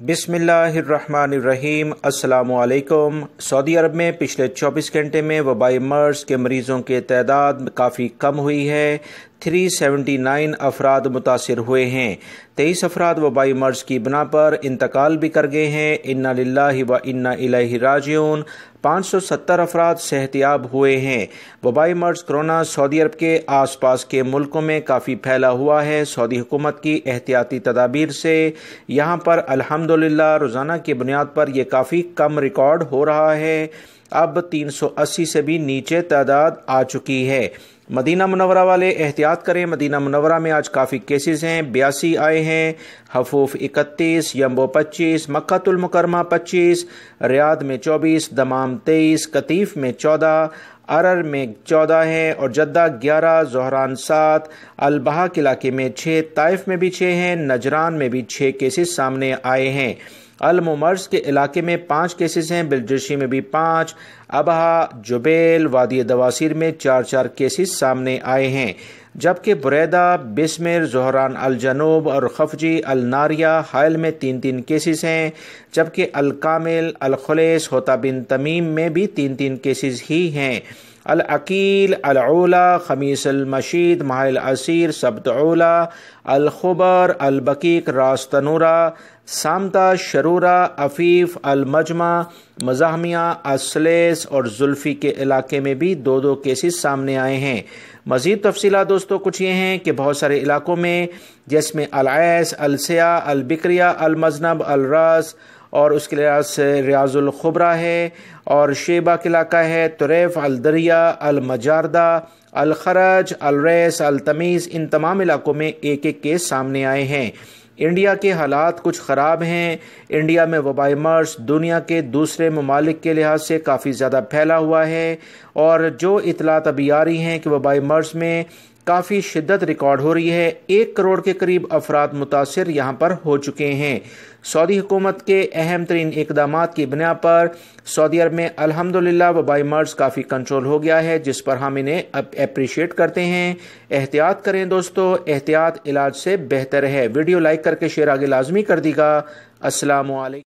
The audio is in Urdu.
بسم اللہ الرحمن الرحیم۔ السلام علیکم۔ سعودی عرب میں پچھلے 24 گھنٹے میں وبائی مرض کے مریضوں کی تعداد کافی کم ہوئی ہے۔ 379 افراد متاثر ہوئے ہیں۔ 23 افراد وبائی مرض کی بنا پر انتقال بھی کر گئے ہیں۔ انا للہ و انا الیہ راجعون۔ 570 افراد صحت یاب ہوئے ہیں۔ وبائی مرض کرونا سعودی عرب کے آس پاس کے ملکوں میں کافی پھیلا ہوا ہے۔ سعودی حکومت کی احتیاطی تدابیر سے یہاں پر الحمدللہ روزانہ کی بنیاد پر یہ کافی کم ریکارڈ ہو رہا ہے۔ اب 380 سے بھی نیچے تعداد آ چکی ہے۔ مدینہ منورہ والے احتیاط کریں۔ مدینہ منورہ میں آج کافی کیسز ہیں۔ 82 آئے ہیں، حفوف 31، یمبو 25، مکہ المکرمہ 25، ریاض میں 24، دمام 23، قطیف میں 14، ارر میں 14 ہیں اور جدہ 11، زہران 7، البہا کے علاقے میں 6، طائف میں بھی 6 ہیں، نجران میں بھی 6 کیسز سامنے آئے ہیں۔ الممرز کے علاقے میں 5 کیسز ہیں، بلجرشی میں بھی 5، ابہا، جبیل، وادی دواسیر میں 4 کیسز سامنے آئے ہیں، جبکہ بریدہ، بسمر، زہران الجنوب اور خفجی الناریہ حائل میں 3 کیسز ہیں، جبکہ الکامل، الخلیس، ہوتا بن تمیم میں بھی 3 کیسز ہی ہیں۔ العقیل، العولا، خمیس المشید، محل اسیر، سبت اولا، الخبر، البقیق، راس تنورہ، سامتا، شرورہ، عفیف، المجمع، مزاحمیہ، اسلیس اور زلفی کے علاقے میں بھی 2 کیسز سامنے آئے ہیں۔ مزید تفصیلات دوستو کچھ یہ ہیں کہ بہت سارے علاقوں میں جس میں العیس، السیا، البکریہ، المزنب، الراس اور اس کے لحاظ سے ریاض الخبرہ ہے اور شیبہ کا علاقہ ہے، طریف، الدریہ، المجاردہ، الخرج، الریس، التمیز، ان تمام علاقوں میں 1 کیس سامنے آئے ہیں۔ انڈیا کے حالات کچھ خراب ہیں۔ انڈیا میں وبائی مرض دنیا کے دوسرے ممالک کے لحاظ سے کافی زیادہ پھیلا ہوا ہے اور جو اطلاعات ابھی آ رہی ہیں کہ وبائی مرض میں کافی شدت ریکارڈ ہو رہی ہے۔ 1 کروڑ کے قریب افراد متاثر یہاں پر ہو چکے ہیں۔ سعودی حکومت کے اہم ترین اقدامات کی بنا پر سعودی عرب میں الحمدللہ وبائی مرض کافی کنٹرول ہو گیا ہے، جس پر ہم انہیں اپریشیٹ کرتے ہیں۔ احتیاط کریں دوستو، احتیاط علاج سے بہتر ہے۔ ویڈیو لائک کر کے شیئر آگے لازمی کر دیگا۔ السلام علیکم۔